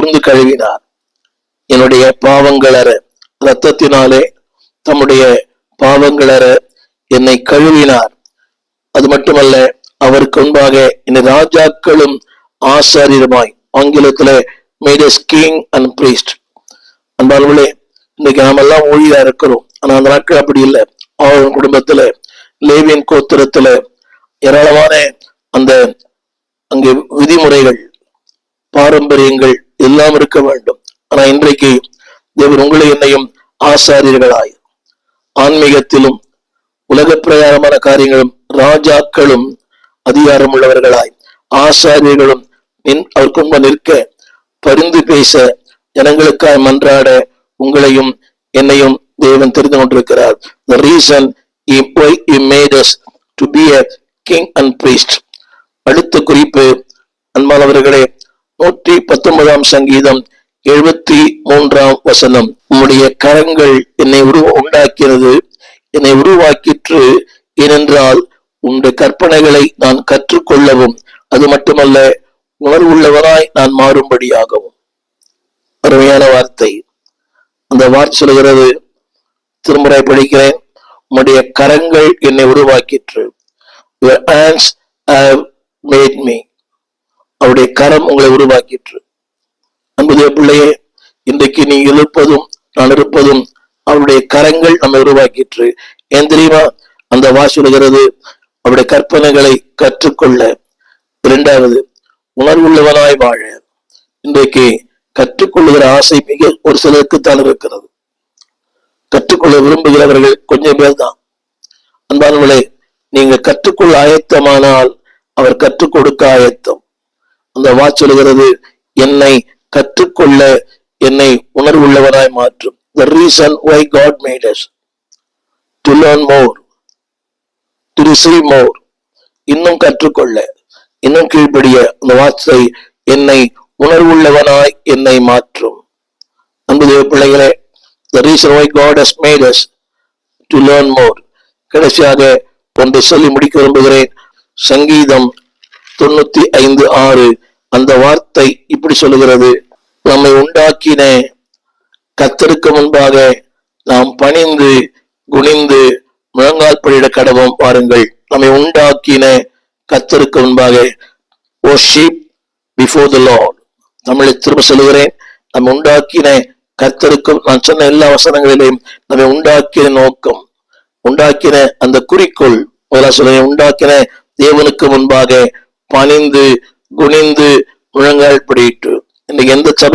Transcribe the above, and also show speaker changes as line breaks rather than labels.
கூர்ந்து கழுவினார். என்னுடைய பாவங்களற இரத்தத்தினாலே தம்முடைய பாவங்களற என்னை கழுவினார். அது மட்டுமல்ல, அவருக்கு முன்பாக என்னை ராஜாக்களும் ஆசாரியருமாய், ஆங்கிலத்திலே made us king and priest. அன்பானவர்களே, இன்னைக்கு நாம எல்லாம் ஊழியா இருக்கிறோம். ஆனா அந்த நாட்கள் அப்படி இல்லை. அவன் குடும்பத்துல லேவியன் கோத்திரத்துல ஏராளமான அந்த அங்கே விதிமுறைகள், பாரம்பரியங்கள் எல்லாம் இருக்க வேண்டும். ஆனா இன்றைக்கு தேவன் உங்களை என்னையும் ஆசாரியர்களாய், ஆன்மீகத்திலும் உலக பிரகாரமான காரியங்களும் ராஜாக்களும் அதிகாரம் உள்ளவர்களாய், ஆசாரியர்களும் அவருக்கு முன்பு நிற்க, பரிந்து பேச, ஜனங்களுக்காய் மன்றாட உங்களையும் என்னையும் தேவன் தெரிந்து கொண்டிருக்கிறார். The reason he made us to be a king and priest. அடுத்த குறிப்பு, அன்பானவர்களே, 119 சங்கீதம் 73 உம்முடைய கரங்கள் என்னை உண்டாக்கிறது, என்னை உருவாக்கிற்று. ஏனென்றால் உம்முடைய கற்பனைகளை நான் கற்றுக்கொள்ளவும், அது மட்டுமல்ல உணர்வுள்ளவனாய் நான் மாறும்படியாகவும். அருமையான வார்த்தை. அந்த வார்த்தை சொல்கிறது, திருமுறை படிக்கிறேன், உம்முடைய கரங்கள் என்னை உருவாக்கிற்று. Your hands have made me. அவருடைய கரம் உங்களை உருவாக்கிற்று. அன்புடைய பிள்ளையே, இன்றைக்கு நீ இருப்பதும் நான் இருப்பதும் அவருடைய கரங்கள் நம்மை உருவாக்கிற்று. ஏன் தெரியுமா? அந்த வார்த்தை சொல்கிறது, அவருடைய கற்பனைகளை கற்றுக்கொள்ள. இரண்டாவது, உணர்வுள்ளவனாய் வாழ. இன்றைக்கு கற்றுக்கொள்ளுகிற ஆசை மிக ஒரு சிலருக்குத்தான் இருக்கிறது. கற்றுக்கொள்ள விரும்புகிறவர்கள் கொஞ்சம் பேர் தான். அன்பானவர்களே, நீங்க கற்றுக்கொள்ள ஆயத்தமானால் அவர் கற்றுக் கொடுக்க ஆயத்தம். அந்த வார்த்தை சொல்கிறது, என்னை கற்றுக்கொள்ள, என்னை உணர்வுள்ளவனாய் மாற்றும். The reason why God made us to learn more, to receive more. இன்னும் கற்றுக்கொள்ள, இன்னும் கீழ்ப்படிய. அந்த வார்த்தை என்னை உணர்வுள்ளவனாய் என்னை மாற்றும். அன்பு தேவ பிள்ளைகளே, the reason why God has made us to learn more. கடைசியாக ஒன்றை சொல்லி முடிக்க விரும்புகிறேன். சங்கீதம் 95:6 அந்த வார்த்தை இப்படி சொல்லுகிறது, நம்மை உண்டாக்கின கர்த்தருக்கு முன்பாக நாம் பணிந்து குனிந்து முழங்கால் படியிட கடவோம். பாருங்கள், நம்மை உண்டாக்கின கர்த்தருக்கு முன்பாக worship before the Lord. தமிழை திரும்ப சொல்லுகிறேன், நம்ம உண்டாக்கின கர்த்தருக்கும், நான் சொன்ன எல்லா வசனங்களிலும் நம்மை உண்டாக்கின நோக்கம், உண்டாக்கின அந்த குறிக்கோள், சொல்ல உண்டாக்கின தேவனுக்கு முன்பாக பணிந்து குனிந்து முழங்கால் படியிட்டு. இன்னைக்கு எந்த சபை